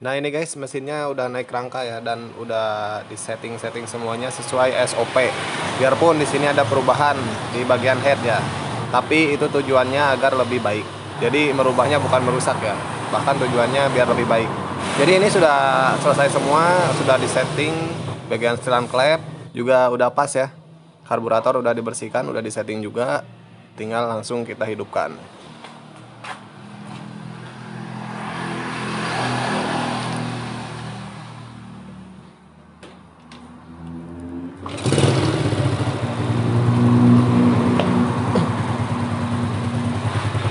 Nah ini guys, mesinnya udah naik rangka ya, dan udah di setting semuanya sesuai SOP. Biarpun di sini ada perubahan di bagian head ya, tapi itu tujuannya agar lebih baik. Jadi merubahnya bukan merusak ya, bahkan tujuannya biar lebih baik. Jadi ini sudah selesai semua, sudah di setting. Bagian setelan klep juga udah pas ya. Karburator udah dibersihkan, udah di setting juga. Tinggal langsung kita hidupkan.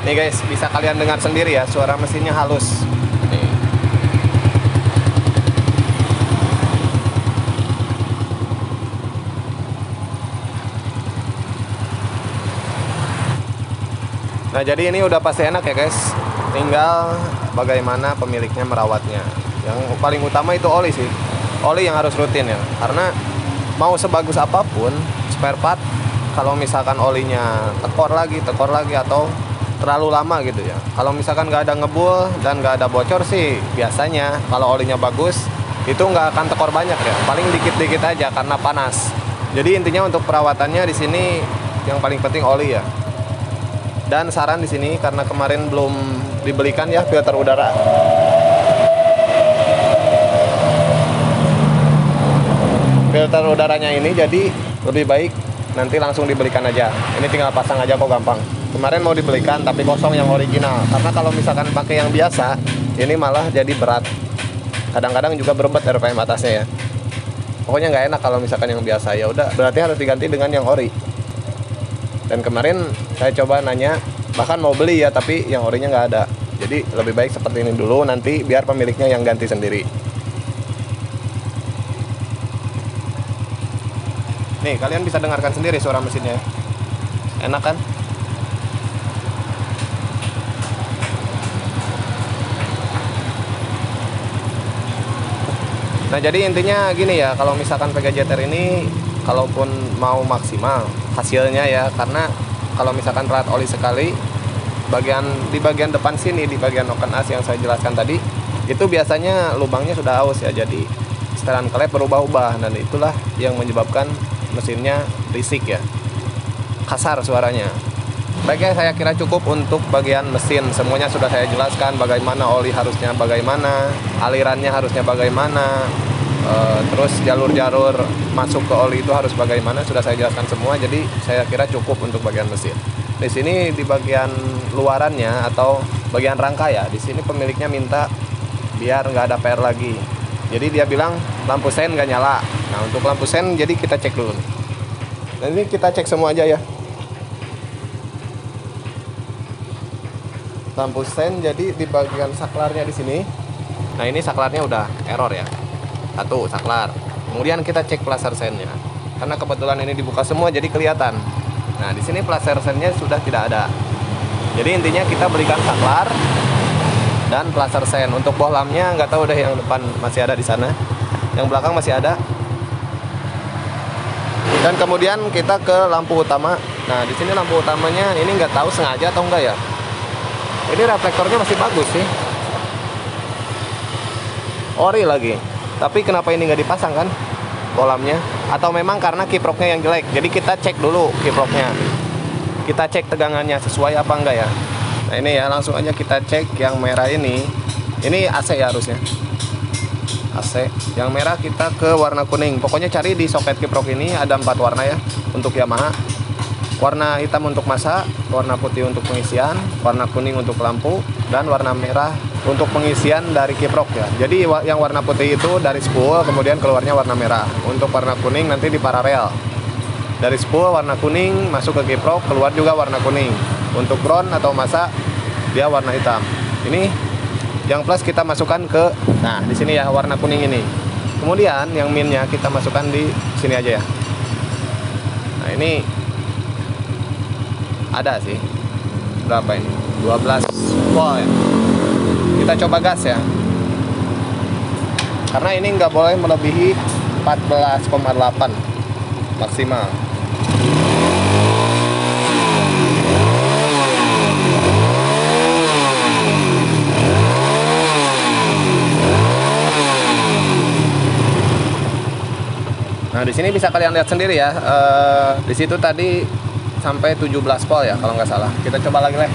Nih guys, bisa kalian dengar sendiri ya, suara mesinnya halus. Nih. Nah jadi ini udah pasti enak ya guys. Tinggal bagaimana pemiliknya merawatnya. Yang paling utama itu oli sih. Oli yang harus rutin ya. Karena mau sebagus apapun spare part, kalau misalkan olinya tekor lagi atau terlalu lama gitu ya, kalau misalkan nggak ada ngebul dan nggak ada bocor sih, biasanya kalau olinya bagus itu nggak akan tekor banyak ya, paling dikit-dikit aja karena panas. Jadi intinya untuk perawatannya di sini yang paling penting oli ya. Dan saran di sini, karena kemarin belum dibelikan ya filter udara, filter udaranya ini, jadi lebih baik nanti langsung dibelikan aja. Ini tinggal pasang aja kok, gampang. Kemarin mau dibelikan tapi kosong yang original, karena kalau misalkan pakai yang biasa ini malah jadi berat, kadang-kadang juga berebet RPM atasnya ya. Pokoknya nggak enak kalau misalkan yang biasa, ya udah berarti harus diganti dengan yang ori. Dan kemarin saya coba nanya, bahkan mau beli ya, tapi yang orinya nggak ada. Jadi lebih baik seperti ini dulu, nanti biar pemiliknya yang ganti sendiri. Nih kalian bisa dengarkan sendiri suara mesinnya, enak kan? Nah jadi intinya gini ya, kalau misalkan PGJTR ini kalaupun mau maksimal hasilnya ya, karena kalau misalkan perat oli sekali di bagian depan sini, di bagian noken as yang saya jelaskan tadi, itu biasanya lubangnya sudah aus ya, jadi setelan klep berubah-ubah, dan itulah yang menyebabkan mesinnya berisik ya, kasar suaranya. Baiknya saya kira cukup untuk bagian mesin, semuanya sudah saya jelaskan, bagaimana oli harusnya bagaimana, alirannya harusnya bagaimana, terus jalur-jalur masuk ke oli itu harus bagaimana, sudah saya jelaskan semua. Jadi saya kira cukup untuk bagian mesin. Di sini di bagian luarannya atau bagian rangka ya, di sini pemiliknya minta biar nggak ada PR lagi. Jadi dia bilang lampu sen nggak nyala. Nah untuk lampu sen, jadi kita cek dulu. Dan ini kita cek semua aja ya. Lampu sen jadi di bagian saklarnya di sini. Nah ini saklarnya udah error ya, satu saklar. Kemudian kita cek plaster sennya, karena kebetulan ini dibuka semua jadi kelihatan. Nah di sini plaster sennya sudah tidak ada. Jadi intinya kita belikan saklar dan plaster sen. Untuk bohlamnya nggak tahu deh, yang depan masih ada di sana, yang belakang masih ada. Dan kemudian kita ke lampu utama. Nah di sini lampu utamanya ini nggak tahu sengaja atau enggak ya. Ini reflektornya masih bagus sih, ori lagi. Tapi kenapa ini nggak dipasang kan bohlamnya? Atau memang karena kiproknya yang jelek? Jadi kita cek dulu kiproknya, kita cek tegangannya sesuai apa enggak ya. Nah ini ya, langsung aja kita cek yang merah ini AC ya harusnya, AC. Yang merah kita ke warna kuning. Pokoknya cari di soket kiprok ini ada 4 warna ya untuk Yamaha. Warna hitam untuk massa, warna putih untuk pengisian, warna kuning untuk lampu, dan warna merah untuk pengisian dari kiprok ya. Jadi yang warna putih itu dari spool, kemudian keluarnya warna merah. Untuk warna kuning nanti di paralel. Dari spool warna kuning masuk ke kiprok, keluar juga warna kuning. Untuk ground atau massa dia warna hitam. Ini yang plus kita masukkan ke, nah di sini ya warna kuning ini. Kemudian yang minnya kita masukkan di sini aja ya. Nah ini ada sih, berapa ini, 12 volt. Kita coba gas ya, karena ini nggak boleh melebihi 14,8 maksimal. Nah, di sini bisa kalian lihat sendiri ya. Di situ tadi sampai 17 volt ya kalau nggak salah. Kita coba lagi, Le.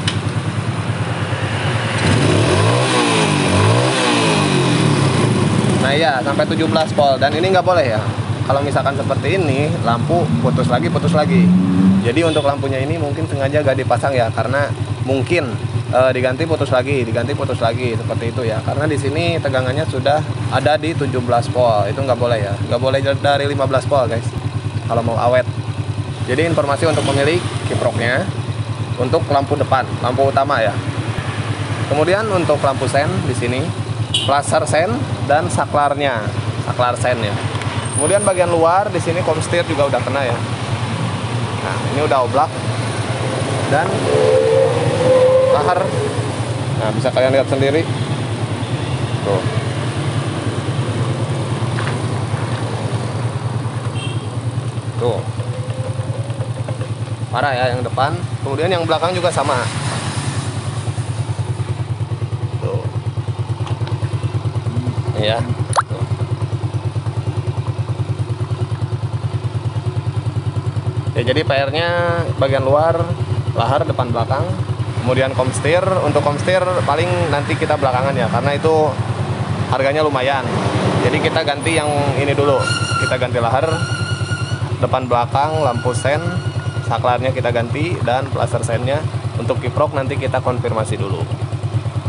Nah iya, sampai 17 volt. Dan ini nggak boleh ya. Kalau misalkan seperti ini, lampu putus lagi, putus lagi. Jadi untuk lampunya ini mungkin sengaja gak dipasang ya, karena mungkin diganti putus lagi, seperti itu ya. Karena di sini tegangannya sudah ada di 17 volt. Itu nggak boleh ya. Nggak boleh dari 15 volt, guys. Kalau mau awet. Jadi informasi untuk pemilik kiproknya, untuk lampu depan, lampu utama ya. Kemudian untuk lampu sen di sini, flasher sen dan saklarnya, saklar sen ya. Kemudian bagian luar di sini komstir juga udah kena ya. Nah, ini udah oblak dan lahar. Nah, bisa kalian lihat sendiri. Tuh. Tuh. Parah ya yang depan. Kemudian yang belakang juga sama. Tuh. Ya. Ya, jadi PR-nya bagian luar, lahar depan belakang, kemudian komstir. Untuk komstir paling nanti kita belakangan ya, karena itu harganya lumayan. Jadi kita ganti yang ini dulu. Kita ganti lahar depan belakang, lampu sen, saklarnya kita ganti, dan plaster sennya. Untuk kiprok nanti kita konfirmasi dulu.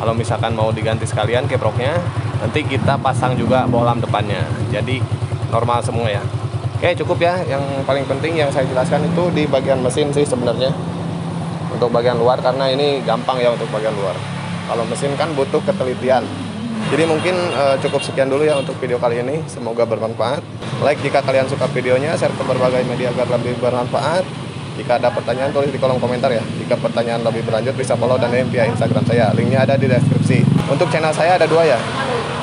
Kalau misalkan mau diganti sekalian kiproknya, nanti kita pasang juga bohlam depannya. Jadi normal semua ya. Oke, cukup ya. Yang paling penting yang saya jelaskan itu di bagian mesin sih sebenarnya. Untuk bagian luar, karena ini gampang ya untuk bagian luar. Kalau mesin kan butuh ketelitian. Jadi mungkin cukup sekian dulu ya untuk video kali ini. Semoga bermanfaat. Like jika kalian suka videonya, share ke berbagai media agar lebih bermanfaat. Jika ada pertanyaan, tulis di kolom komentar ya. Jika pertanyaan lebih berlanjut, bisa follow dan DM via Instagram saya. Linknya ada di deskripsi. Untuk channel saya ada 2 ya.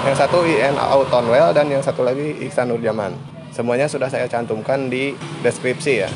Yang satu IN Autonwell dan yang satu lagi Iksan Nurjaman. Semuanya sudah saya cantumkan di deskripsi ya.